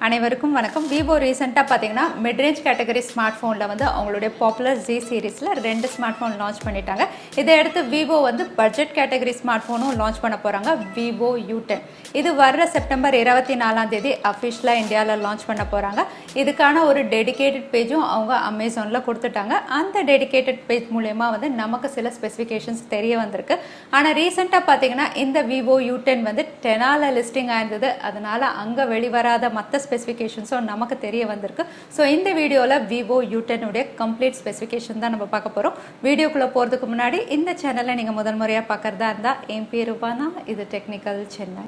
அனைவருக்கும் வணக்கம். விவோ ரீசெண்டாக பார்த்தீங்கன்னா மிட்ரேஞ்ச் கேட்டகரி ஸ்மார்ட் ஃபோனில் வந்து அவங்களுடைய பாப்புலர் ஜி சீரீஸில் 2 ஸ்மார்ட் ஃபோன் லான்ச் பண்ணிட்டாங்க. இதை அடுத்து விவோ வந்து பட்ஜெட் கேட்டகரி ஸ்மார்ட் ஃபோனும் லான்ச் பண்ண போகிறாங்க, விவோ U10. இது வர்ற செப்டம்பர் 24 அஃபிஷியலாக இந்தியாவில் லான்ச் பண்ண போகிறாங்க. இதுக்கான ஒரு டெடிகேட்டட் பேஜும் அவங்க அமேசானில் கொடுத்துட்டாங்க. அந்த டெடிகேட்டட் பேஜ் மூலயமா வந்து நமக்கு சில ஸ்பெசிஃபிகேஷன்ஸ் தெரிய வந்திருக்கு. ஆனால் ரீசெண்டாக பார்த்தீங்கன்னா இந்த விவோ U10 வந்து 10ஆல் லிஸ்டிங் ஆயிருந்தது. அதனால் அங்கே வெளிவராத மற்ற ஸ்பெசிஃபிகேஷன்ஸும் நமக்கு தெரிய வந்திருக்கு. ஸோ இந்த வீடியோவில் விவோ U10 உடைய கம்ப்ளீட் ஸ்பெசிஃபிகேஷன் தான் நம்ம பார்க்க போகிறோம். வீடியோக்குள்ளே போகிறதுக்கு முன்னாடி இந்த சேனலை நீங்கள் முதல் முறையாக பார்க்குறதா இருந்தால் என் பேர் ரூபானா, இது technical Chennai.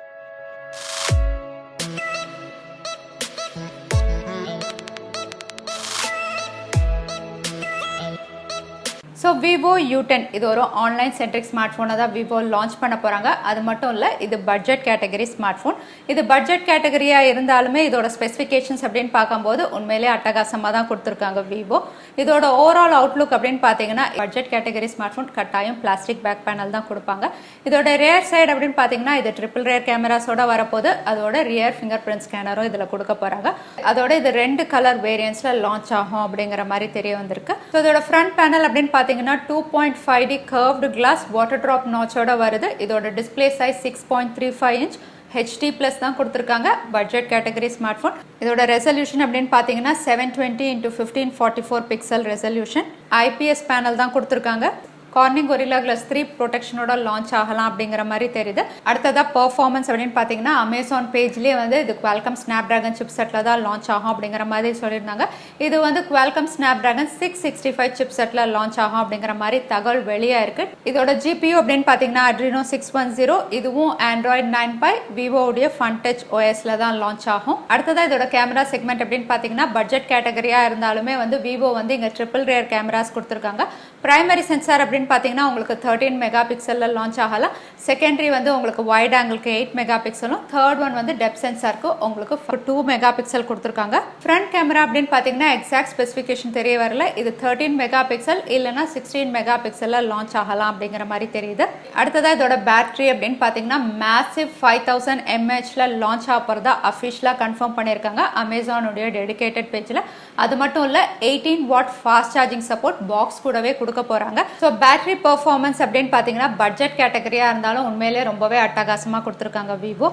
So Vivo U10 இது ஒரு ஆன்லைன் சென்ட்ரிக் ஸ்மார்ட் ஃபோனை தான் விவோ லான்ச் பண்ண போகிறாங்க. அது மட்டும் இல்லை, இது பட்ஜெட் கேட்டகரி ஸ்மார்ட் ஃபோன். இது பட்ஜெட் கேட்டகரியாக இருந்தாலுமே இதோட ஸ்பெசிஃபிகேஷன்ஸ் அப்படின்னு பார்க்கும்போது உண்மையிலே அட்டகாசமாக தான் கொடுத்துருக்காங்க விவோ. இதோட ஓவரால் அவுட்லுக் அப்படின்னு பார்த்தீங்கன்னா பட்ஜெட் கேட்டகரி ஸ்மார்ட் ஃபோன் கட்டாயம் பிளாஸ்டிக் பேக் பேனல் தான் கொடுப்பாங்க. இதோட ரியர் சைடு அப்படின்னு பார்த்தீங்கன்னா இது ட்ரிபிள் ரியர் கேமராஸோட வரப்போது. அதோட ரியர் ஃபிங்கர் பிரிண்ட் ஸ்கேனரும் இதில் கொடுக்க போகிறாங்க. அதோட இது 2 கலர் வேரியன்ஸில் லான்ச் ஆகும் அப்படிங்கிற மாதிரி தெரிய வந்திருக்கு. ஸோ இதோட ஃப்ரண்ட் பேனல் அப்படின்னு பார்த்தீங்கன்னா 2.5D curved glass water drop notch-ஓட வருது. இதோட டிஸ்பிளே சைஸ் 6.35 inch HD+ தான் கொடுத்துருக்காங்க. Budget category smart phone. இதோட ரெசல்யூஷன் அப்படின்னு பார்த்தீங்கன்னா 720x1544 pixel resolution. IPS panel தான் கொடுத்துருக்காங்க. கார்னிங் கொரில்லா கிளாஸ் 3 ப்ரொடெக்ஷனோட லான்ச் ஆகலாம் அப்படிங்கிற மாதிரி தெரியுது. அடுத்ததாக பெர்ஃபார்மன்ஸ் அப்படின்னு பார்த்தீங்கன்னா அமேசான் பேஜ்லேயே வந்து இது குவால்காம் ஸ்னாப்டிராகன் சிப் செட்டில் தான் லான்ச் ஆகும் அப்படிங்கிற மாதிரி சொல்லியிருந்தாங்க. இது வந்து Qualcomm Snapdragon 665 chip settle launch ஆகும் அப்படிங்கிற மாதிரி தகவல் வெளியாக இருக்கு. இதோட GPU அப்படின்னு பார்த்தீங்கன்னா Adreno 610. இதுவும் Android 9 Pie விவோடைய ஃபன் டச் OSல தான் லான்ச் ஆகும். அடுத்ததாக இதோட கேமரா செக்மெண்ட் அப்படின்னு பார்த்தீங்கன்னா பட்ஜெட் கேட்டகரியாக இருந்தாலுமே வந்து விவோ வந்து இங்கே ட்ரிபிள் ரியர் கேமராஸ் கொடுத்துருக்காங்க. பிரைமரி சென்சார் அப்படின்னு பார்த்தீங்கன்னா உங்களுக்கு 13 மெகா பிக்சலில் லான்ச் ஆகலாம். செகண்டரி வந்து உங்களுக்கு வைட் ஆங்கிளுக்கு 8 மெகா பிக்சலும், தேர்ட் ஒன் வந்து டெப்த் சென்சாருக்கு உங்களுக்கு 2 மெகா பிக்சல் கொடுத்துருக்காங்க. ஃப்ரண்ட் கேமரா அப்படின்னு பார்த்தீங்கன்னா எக்ஸாக்ட் ஸ்பெசிஃபிகேஷன் தெரிய வரல. இது 13 மெகா பிக்சல் இல்லைனா 16 மெகா பிக்சலில் லான்ச் ஆகலாம் அப்படிங்கிற மாதிரி தெரியுது. அடுத்ததாக இதோட பேட்டரி அப்படின்னு பார்த்தீங்கன்னா மேசிவ் 5000 mAhல லான்ச் ஆக போகிறதா அஃபிஷியலாக கன்ஃபார்ம் பண்ணியிருக்காங்க அமேசானுடைய டெடிகேட்டட் பேஜில். அது மட்டும் இல்லை 18 watt fast charging support box கூடவே கொடுக்க போகிறாங்க. ஸோ பேட்டரி பெர்ஃபார்மன்ஸ் அப்படின்னு பார்த்தீங்கன்னா பட்ஜெட் கேட்டகரியாக இருந்தாலும் உண்மையிலே ரொம்பவே அட்டகாசமாக கொடுத்துருக்காங்க விவோ.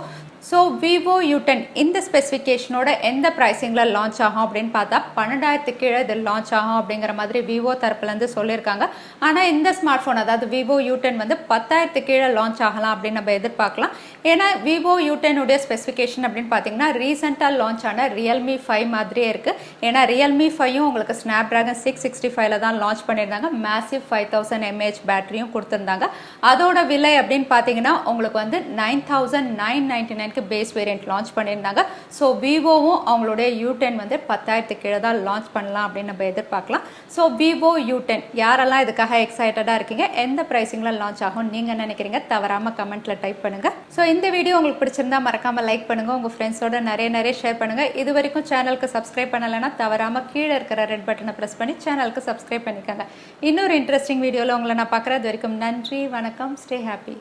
ஸோ விவோ U10 இந்த ஸ்பெசிஃபிகேஷனோட எந்த ப்ரைஸிங்கில் லான்ச் ஆகும் அப்படின்னு பார்த்தா 12,000 கீழே இது லான்ச் ஆகும் அப்படிங்கிற மாதிரி விவோ தரப்புலேருந்து சொல்லியிருக்காங்க. ஆனால் இந்த ஸ்மார்ட் ஃபோன் அதாவது விவோ U10 வந்து 10,000 கீழே லான்ச் ஆகலாம் அப்படின்னு நம்ம எதிர்பார்க்கலாம். ஏன்னா விவோ U10 உடைய ஸ்பெசிஃபிகேஷன் அப்படின்னு பார்த்தீங்கன்னா ரீசெண்டாக லான்ச் ஆன ரியல்மி 5 மாதிரியே இருக்குது. ஏன்னா ரியல்மி 5யும் உங்களுக்கு ஸ்னாப்டிராகன் 665ல தான் லான்ச் பண்ணியிருந்தாங்க. மேசிவ் 5000 mAh பேட்டரியும் கொடுத்துருந்தாங்க. அதோட விலை அப்படின்னு பார்த்தீங்கன்னா உங்களுக்கு வந்து 9,999 பேஸ் வேரியன்ட் லான்ச் பண்ணியிருந்தாங்க. ஸோ விவோவும் அவங்களுடைய U10 வந்து 10,000 கீழே தான் லான்ச் பண்ணலாம் அப்படின்னு நம்ம எதிர்பார்க்கலாம். ஸோ விவோ U10 யாரெல்லாம் இதுக்காக எக்ஸைட்டடாக இருக்கீங்க, எந்த ப்ரைஸிங்கில் லான்ச் ஆகும் நீங்கள் நினைக்கிறீங்க, தவறாமல் கமெண்ட்டில் டைப் பண்ணுங்கள். ஸோ இந்த வீடியோ உங்களுக்கு பிடிச்சிருந்தா மறக்காமல் லைக் பண்ணுங்கள், உங்கள் ஃப்ரெண்ட்ஸோட நிறைய ஷேர் பண்ணுங்கள். இது வரைக்கும் சேனலுக்கு சப்ஸ்கிரைப் பண்ணலைன்னா தவறாமல் கீழே இருக்கிற ரெட் பட்டனை ப்ரெஸ் பண்ணி சேனலுக்கு சப்ஸ்கிரைப் பண்ணிக்கோங்க. இன்னொரு இன்ட்ரெஸ்டிங் வீடியோவில் உங்களை நான் பார்க்குறது வரைக்கும் நன்றி, வணக்கம், ஸ்டே ஹாப்பி.